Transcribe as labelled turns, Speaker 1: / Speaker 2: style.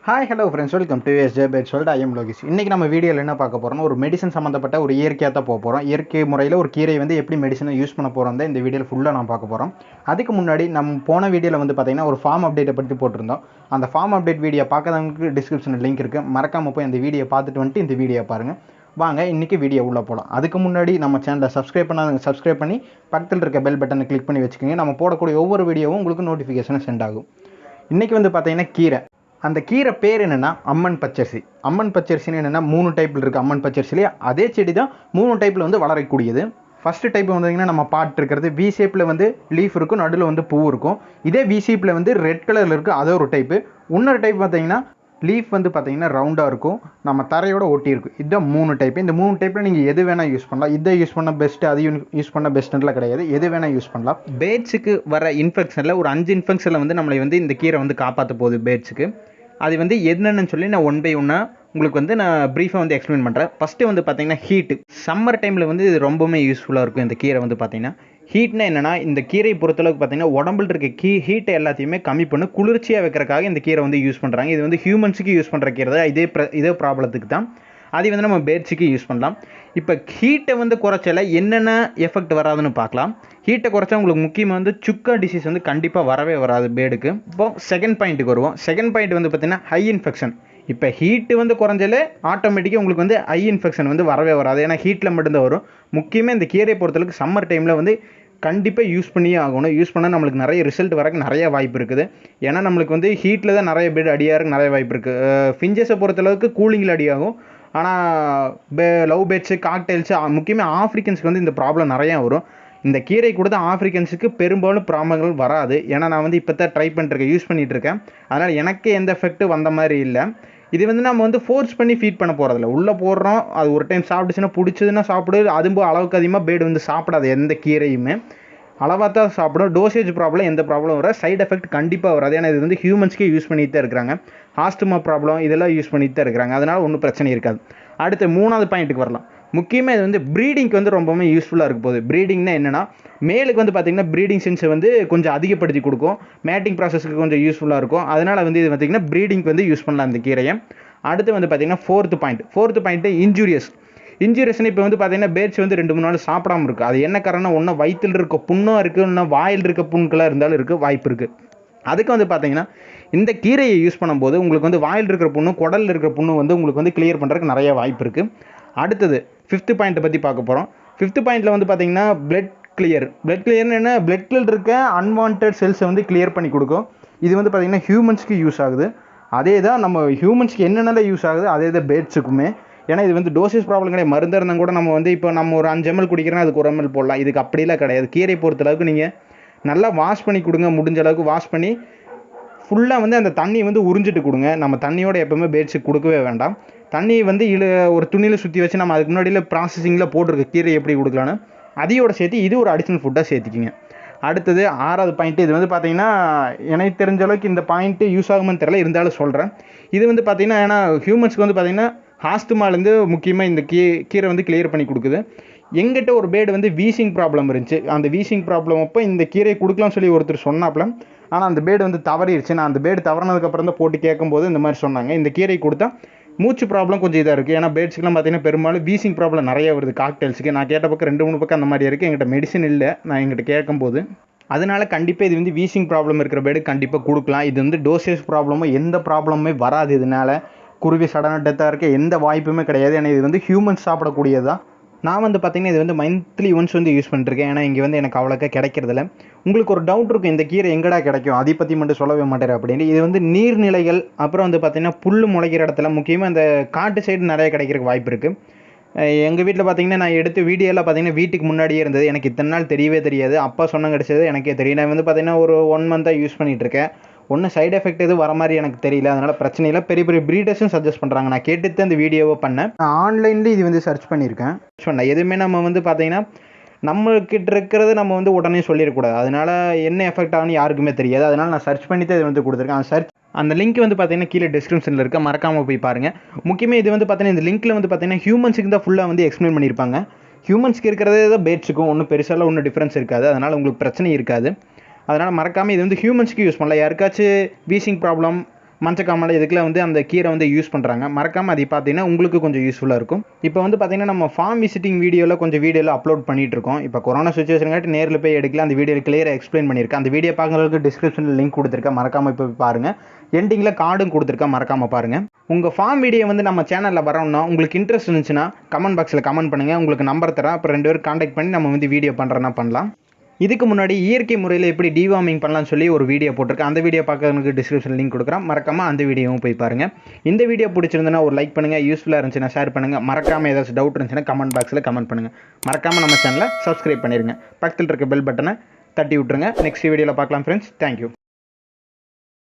Speaker 1: Hi hello friends, welcome to SJ pad சொல்லிட்டு I'm Lokesh. இன்றைக்கி நம்ம வீடியோவில் என்ன பார்க்க போகிறோம்னா ஒரு மெடிசன் சம்மந்தப்பட்ட ஒரு இயற்கையாக தான் போக போகிறோம். இயற்கை முறையில் ஒரு கீரை வந்து எப்படி மெடிசனை யூஸ் பண்ண போகிறோம் தான் இந்த வீடியோவில் ஃபுல்லாக நான் பார்க்க போகிறோம். அதுக்கு முன்னாடி நம்ம போன வீடியோவில் வந்து பார்த்திங்கன்னா ஒரு ஃபார்ம் அப்டேட்டை பற்றி போட்டிருந்தோம். அந்த ஃபார்ம் அப்டேட் வீடியோ பார்க்காதவங்களுக்கு டிஸ்கிரிப்ஷனில் லிங்க் இருக்குது. மறக்காமல் போய் அந்த வீடியோ பார்த்துட்டு வந்துட்டு இந்த வீடியோ பாருங்கள். வாங்க இன்றைக்கி வீடியோ உள்ளே போகலாம். அதுக்கு முன்னாடி நம்ம சேனலை சப்ஸ்கிரைப் பண்ணாதவங்க சப்ஸ்கிரைப் பண்ணி பக்கத்தில் இருக்க பெல் பட்டனை கிளிக் பண்ணி வச்சுக்கோங்க. நம்ம போடக்கூடிய ஒவ்வொரு வீடியோவும் உங்களுக்கு நோட்டிஃபிகேஷனை சென்ட் ஆகும். இன்றைக்கி வந்து பார்த்திங்கன்னா கீரை, அந்த கீரை பேர் என்னென்னா அம்மன் பச்சரிசி. அம்மன் பச்சரிசின்னு என்னென்னா 3 டைப்பில் இருக்குது. அம்மன் பச்சரிசிலே அதே செடி தான் 3 டைப்பில் வந்து வளரக்கூடியது. ஃபஸ்ட்டு டைப் வந்தீங்கன்னா நம்ம பாட் இருக்கிறது வி ஷேப்பில் வந்து லீஃப் இருக்கும், நடுவில் வந்து பூ இருக்கும். இதே வி ஷேப்பில் வந்து ரெட் கலரில் இருக்குது, அது ஒரு டைப்பு. இன்னொரு டைப் பார்த்தீங்கன்னா லீஃப் வந்து பார்த்தீங்கன்னா ரவுண்டாக இருக்கும், நம்ம தரையோட ஒட்டி இருக்கும். இதுதான் 3 டைப்பு. இந்த 3 டைப்பில் நீங்கள் எது வேணால் யூஸ் பண்ணலாம். இதை யூஸ் பண்ணால் பெஸ்ட்டு, அது யூஸ் பண்ணால் பெஸ்ட்டுலாம் கிடையாது, எது வேணால் யூஸ் பண்ணலாம். பேட்ஸுக்கு வர இன்ஃபெக்ஷனில் ஒரு 5 இன்ஃபெக்ஷனில் வந்து நம்மளை வந்து இந்த கீரை வந்து காப்பாற்ற போகுது பேட்ஸுக்கு. அது வந்து என்னென்னு சொல்லி நான் ஒன் பை ஒன்னாக உங்களுக்கு வந்து நான் ப்ரீஃபாக வந்து எக்ஸ்பிளைன் பண்ணுறேன். ஃபஸ்ட்டு வந்து பார்த்திங்கன்னா ஹீட்டு. சம்மர் டைமில் வந்து இது ரொம்பவுமே யூஸ்ஃபுல்லாக இருக்கும். இந்த கீரை வந்து பார்த்திங்கன்னா ஹீட்னா என்னென்னா, இந்த கீரையை பொறுத்தளவுக்கு பார்த்திங்கன்னா உடம்புல இருக்க ஹீட்டை எல்லாத்தையுமே கம்மி பண்ணி குளிர்ச்சியாக வைக்கிறக்காக இந்த கீரை வந்து யூஸ் பண்ணுறாங்க. இது வந்து ஹியூமன்ஸுக்கு யூஸ் பண்ணுற கீரை தான். இதே ப்ராப்ளத்துக்கு தான். அது வந்து நம்ம பேட்ஸுக்கு யூஸ் பண்ணலாம். இப்போ ஹீட்டை வந்து குறைச்சல என்னென்ன எஃபெக்ட் வராதுன்னு பார்க்கலாம். ஹீட்டை குறைச்சா உங்களுக்கு முக்கியமாக வந்து சுக்கா டிசீஸ் வந்து கண்டிப்பாக வரவே வராது பேடுக்கு. இப்போ செகண்ட் பாயிண்ட்டுக்கு வருவோம். செகண்ட் பாயிண்ட் வந்து பார்த்திங்கன்னா ஹை இன்ஃபெக்ஷன். இப்போ ஹீட்டு வந்து குறைஞ்சாலே ஆட்டோமேட்டிக்காக உங்களுக்கு வந்து ஹை இன்ஃபெக்ஷன் வந்து வரவே வராது. ஏன்னா ஹீட்டில் மட்டும்தான் வரும். முக்கியமாக இந்த கீரையை பொறுத்தளவுக்கு சம்மர் டைமில் வந்து கண்டிப்பாக யூஸ் பண்ணியே ஆகணும். யூஸ் பண்ணால் நம்மளுக்கு நிறைய ரிசல்ட் வரக்கு நிறைய வாய்ப்பு இருக்குது. ஏன்னா நம்மளுக்கு வந்து ஹீட்டில் தான் நிறைய பேட் அடியாருக்கு நிறைய வாய்ப்பு இருக்குது. ஃபிஞ்சஸை பொறுத்தளவுக்கு கூலிங்கில் அடியாகும். ஆனால் லவ் பேட்ஸு, காக்டெயில்ஸு, முக்கியமாக ஆஃப்ரிக்கன்ஸுக்கு வந்து இந்த ப்ராப்ளம் நிறையா வரும். இந்த கீரை கூட தான் ஆஃப்ரிக்கன்ஸுக்கு பெரும்பாலும் ப்ராப்ளங்கள் வராது. ஏன்னா நான் வந்து இப்போ தான் ட்ரை பண்ணிட்டுருக்கேன், யூஸ் பண்ணிகிட்ருக்கேன். அதனால் எனக்கு எந்த எஃபெக்ட்டு வந்த மாதிரி இல்லை. இது வந்து நம்ம வந்து ஃபோர்ஸ் பண்ணி ஃபீட் பண்ண போகிறதில்ல. உள்ளே போடுறோம், அது ஒரு டைம் சாப்பிட்டுச்சுன்னா பிடிச்சதுன்னா சாப்பிடுது. அதுவும் அளவுக்கு அதிகமாக பேடு வந்து சாப்பிடாது. எந்த கீரையுமே அளவாக தான் சாப்பிடும். டோசேஜ் ப்ராப்ளம் எந்த ப்ராப்ளம் வர, சைட் எஃபெக்ட் கண்டிப்பாக வராது. ஏன்னா இது வந்து ஹியூமன்ஸ்க்கே யூஸ் பண்ணிட்டு தான் இருக்கிறாங்க. ஆஸ்துமா ப்ராப்ளம் இதெல்லாம் யூஸ் பண்ணிட்டு தான் இருக்கிறாங்க. அதனால் ஒன்றும் பிரச்சனை இருக்காது. அடுத்து 3வது பாயிண்ட்டுக்கு வரலாம். முக்கியமாக இது வந்து ப்ரீடிங்க்கு வந்து ரொம்பவுமே யூஸ்ஃபுல்லாக இருக்க போகுது. ப்ரீடிங்னா என்னென்னா, மேலுக்கு வந்து பார்த்திங்கன்னா ப்ரீடிங் சென்ஸை வந்து கொஞ்சம் அதிகப்படுத்தி கொடுக்கும். மேட்டிங் ப்ராசஸ்க்கு கொஞ்சம் யூஸ்ஃபுல்லாக இருக்கும். அதனால் வந்து இது பார்த்திங்கன்னா ப்ரீடிங்க்கு வந்து யூஸ் பண்ணலாம் இந்த கீரையை. அடுத்து வந்து பார்த்திங்கன்னா ஃபோர்த்து பாயிண்ட்டு இன்ஜூரியஸ்னு. இப்போ வந்து பார்த்திங்கன்னா பேட்ஸ் வந்து 2-3 நாள் சாப்பிடாமல் இருக்குது. அது என்ன காரணம்? ஒன்றும் வயிற்றில் இருக்க புண்ணும் இருக்குது, இன்னும் வாயில் இருக்க புண்களாக இருந்தாலும் இருக்குது, வாய்ப்பு இருக்குது. அதுக்கு வந்து பார்த்திங்கன்னா இந்த கீரையை யூஸ் பண்ணும்போது உங்களுக்கு வந்து வாயில் இருக்கிற புண்ணு, குடலில் இருக்கிற புண்ணு வந்து உங்களுக்கு வந்து கிளியர் பண்ணுறதுக்கு நிறைய வாய்ப்பு இருக்குது. அடுத்தது 5th பாயிண்ட்டை பற்றி பார்க்க போகிறோம். 5th பாயிண்ட்டில் வந்து பார்த்திங்கன்னா பிளட் கிளியர்னு என்ன, பிளட்டில் இருக்க அன்வான்ட் செல்ஸை வந்து கிளியர் பண்ணி கொடுக்கும். இது வந்து பார்த்திங்கன்னா ஹியூமன்ஸ்க்கு யூஸ் ஆகுது. அதே தான் நம்ம ஹியூமன்ஸ்க்கு என்னென்ன யூஸ் ஆகுது அதே தான் பேட்ஸுக்குமே. ஏன்னா இது வந்து டோசேஜ் ப்ராப்ளம் கிடையாது. மருந்து இருந்தால் கூட நம்ம வந்து இப்போ நம்ம ஒரு 5 ml குடிக்கிறோன்னா அதுக்கு 1 ml போடலாம். இதுக்கு அப்படிலாம் கிடையாது. கீரை பொறுத்தளவுக்கு நீங்கள் நல்லா வாஷ் பண்ணி கொடுங்க. முடிஞ்ச அளவுக்கு வாஷ் பண்ணி ஃபுல்லாக வந்து அந்த தண்ணி வந்து உறிஞ்சிட்டு கொடுங்க. நம்ம தண்ணியோட எப்போவுமே பேட்ஸுக்கு கொடுக்கவே வேண்டாம். தண்ணி வந்து ஒரு துணியில் சுற்றி வச்சு நம்ம அதுக்கு முன்னாடியில் ப்ராசஸிங்கில் போட்டிருக்கு கீரை எப்படி கொடுக்கலான்னு, அதையோட சேர்த்து இது ஒரு அடிஷ்னல் ஃபுட்டாக சேர்த்திக்கிங்க. அடுத்தது 6வது பாயிண்ட்டு. இது வந்து பார்த்திங்கன்னா எனக்கு தெரிஞ்ச அளவுக்கு இந்த பாயிண்ட்டு யூஸ் ஆகுமான்னு தெரியல, இருந்தாலும் சொல்கிறேன். இது வந்து பார்த்திங்கன்னா ஏன்னா ஹியூமன்ஸ்க்கு வந்து பார்த்திங்கன்னா ஆஸ்துமாலேருந்து முக்கியமாக இந்த கீரை வந்து கிளியர் பண்ணி கொடுக்குது. எங்கிட்ட ஒரு பேடு வந்து வீசிங் ப்ராப்ளம் இருந்துச்சு. அந்த வீசிங் ப்ராப்ளம் அப்போ இந்த கீரையை கொடுக்கலாம்னு சொல்லி ஒருத்தர் சொன்னாப்புல. ஆனால் அந்த பேடு வந்து தவறிடுச்சு. நான் அந்த பேடு தவறினதுக்கப்புறம் தான் போட்டு கேட்கும்போது இந்த மாதிரி சொன்னாங்க. இந்த கீரை கொடுத்தா மூச்சு ப்ராப்ளம் கொஞ்சம் இதாக இருக்குது. ஏன்னா பேட்ஸுக்குலாம் பார்த்திங்கன்னா பெரும்பாலும் வீசிங் ப்ராப்ளம் நிறைய வருது. காக்டெயில்ஸுக்கு நான் கேட்ட பக்கம் 2-3 பக்கம் அந்த மாதிரி இருக்குது. எங்கிட்ட மெடிசன் இல்லை நான் எங்கிட்ட கேட்கும்போது. அதனால் கண்டிப்பாக இது வந்து வீசிங் ப்ராப்ளம் இருக்கிற பேடு கண்டிப்பாக கொடுக்கலாம். இது வந்து டோசேஜ் ப்ராப்ளமோ எந்த ப்ராப்ளமுமே வராது. இதனால் குருவி சடனாக டெத்தாக இருக்க எந்த வாய்ப்புமே கிடையாது. ஏன்னா இது வந்து ஹியூமன்ஸ் சாப்பிடக்கூடியது தான். நான் வந்து பார்த்திங்கன்னா இது வந்து மந்த்லி ஒன்ஸ் வந்து யூஸ் பண்ணிருக்கேன். ஏன்னா இங்கே வந்து எனக்கு அவ்வளோக்கா கிடைக்கிறதில்ல. உங்களுக்கு ஒரு டவுட் இருக்கும், இந்த கீரை எங்கடா கிடைக்கும், அதை பற்றி மட்டும் சொல்லவே மாட்டேன் அப்படின்னு. இது வந்து நீர்நிலைகள், அப்புறம் வந்து பார்த்திங்கன்னா புல் முளைக்கிற இடத்துல, முக்கியமாக இந்த காட்டு சைடு நிறைய கிடைக்கிறதுக்கு வாய்ப்பு இருக்குது. எங்கள் வீட்டில் பார்த்திங்கன்னா நான் எடுத்து வீடியோலாம் பார்த்திங்கன்னா வீட்டுக்கு முன்னாடியே இருந்தது. எனக்கு இத்தனை நாள் தெரியவே தெரியாது. அப்பா சொன்ன கிடச்சது எனக்கே தெரியும். நான் வந்து பார்த்திங்கன்னா ஒரு 1 மந்த்தாக யூஸ் பண்ணிகிட்ருக்கேன். ஒன்றும் சைட் எஃபெக்ட் எதுவும் வர மாதிரி எனக்கு தெரியல. அதனால் பிரச்சனை இல்லை. பெரிய பெரிய ப்ரீடர்ஸும் சஜஸ்ட் பண்ணுறாங்க. நான் கேட்டுட்டு அந்த வீடியோவை பண்ணேன். நான் ஆன்லைன்லேயும் இது வந்து சர்ச் பண்ணியிருக்கேன். எதுவுமே நம்ம வந்து பார்த்திங்கன்னா நம்மக்கிட்ட இருக்கிறது நம்ம வந்து உடனே சொல்லிடக்கூடாது. அதனால் என்ன எஃபெக்ட் ஆகுன்னு யாருக்குமே தெரியாது. அதனால் நான் சர்ச் பண்ணி தான் இது வந்து கொடுத்துருக்கேன். அந்த லிங்க் வந்து பார்த்திங்கன்னா கீழே டிஸ்கிரிப்ஷனில் இருக்க, மறக்காமல் போய் பாருங்கள். முக்கியமாக இது வந்து பார்த்திங்கன்னா இந்த லிங்க்கில் வந்து பார்த்திங்கன்னா ஹியூமன்ஸுக்கு தான் ஃபுல்லாக வந்து எக்ஸ்பிளைன் பண்ணியிருப்பாங்க. ஹியூமன்ஸ்க்கு இருக்கிறதே தான் பேட்ஸுக்கும் ஒன்றும் பெருசாலாம் ஒன்றும் டிஃப்ரென்ஸ் இருக்காது. அதனால் உங்களுக்கு பிரச்சனை இருக்காது. அதனால் மறக்காமல் இது வந்து ஹியூமன்ஸ்க்கு யூஸ் பண்ணலாம். யாருக்காச்சும் வீசிங் ப்ராப்ளம் மஞ்சக்காமலை இதுக்குலாம் வந்து அந்த கீரை வந்து யூஸ் பண்ணுறாங்க. மறக்காமல் அதை பார்த்தீங்கன்னா உங்களுக்கு கொஞ்சம் யூஸ்ஃபுல்லாக இருக்கும். இப்போ வந்து பார்த்தீங்கன்னா நம்ம ஃபார்ம் விசிட்டிங் கொஞ்சம் வீடியோவில் அப்லோட் பண்ணிட்டு இருக்கோம். இப்போ கொரோனா சுச்சுவேஷனுங்காட்டி நேரில் போய் எடுக்கல, அந்த வீடியோ கிளியராக எக்ஸ்பிளைன் பண்ணியிருக்கேன். அந்த வீடியோ பார்க்குறதுக்கு டிஸ்கிரிப்ஷனில் லிங்க் கொடுத்துருக்கேன், மறக்காமல் இப்போ பாருங்கள். எண்டிங்கில் கார்டும் கொடுத்துருக்கேன், மறக்காமல் பாருங்கள். உங்கள் ஃபார்ம் வீடியோ வந்து நம்ம சேனலில் வரணும்னா உங்களுக்கு இன்ட்ரெஸ்ட் இருந்துச்சுன்னா கமெண்ட் பாக்ஸில் கமெண்ட் பண்ணுங்கள். உங்களுக்கு நம்பர் தரேன், அப்புறம் 2 பேரும் கான்டாக்ட் பண்ணி நம்ம வந்து வீடியோ பண்ணுறேன்னா பண்ணலாம். இதுக்கு முன்னாடி இயற்கை முறையில் எப்படி டிவார்மிங் பண்ணலாம்னு சொல்லி ஒரு வீடியோ போட்டிருக்கேன். அந்த வீடியோ பார்க்கறதுக்கு டிஸ்கிரிப்ஷன் லிங்க் கொடுக்குறேன், மறக்காமல் அந்த வீடியோவும் போய் பாருங்கள். இந்த வீடியோ பிடிச்சிருந்தனா ஒரு லைக் பண்ணுங்கள், யூஸ்ஃபுல்லாக இருந்துச்சுன்னா ஷேர் பண்ணுங்கள். மறக்காமல் ஏதாச்சும் டவுட் இருந்துச்சுன்னா கமெண்ட் பாக்ஸில் கமெண்ட் பண்ணுங்கள். மறக்காமல் நம்ம சேனலை சப்ஸ்கிரைப் பண்ணிடுங்க. பக்கத்தில் இருக்க பெல் பட்டனை தட்டி விட்டுருங்க. நெக்ஸ்ட் வீடியோவில் பார்க்கலாம் ஃப்ரெண்ட்ஸ். தேங்க்யூ.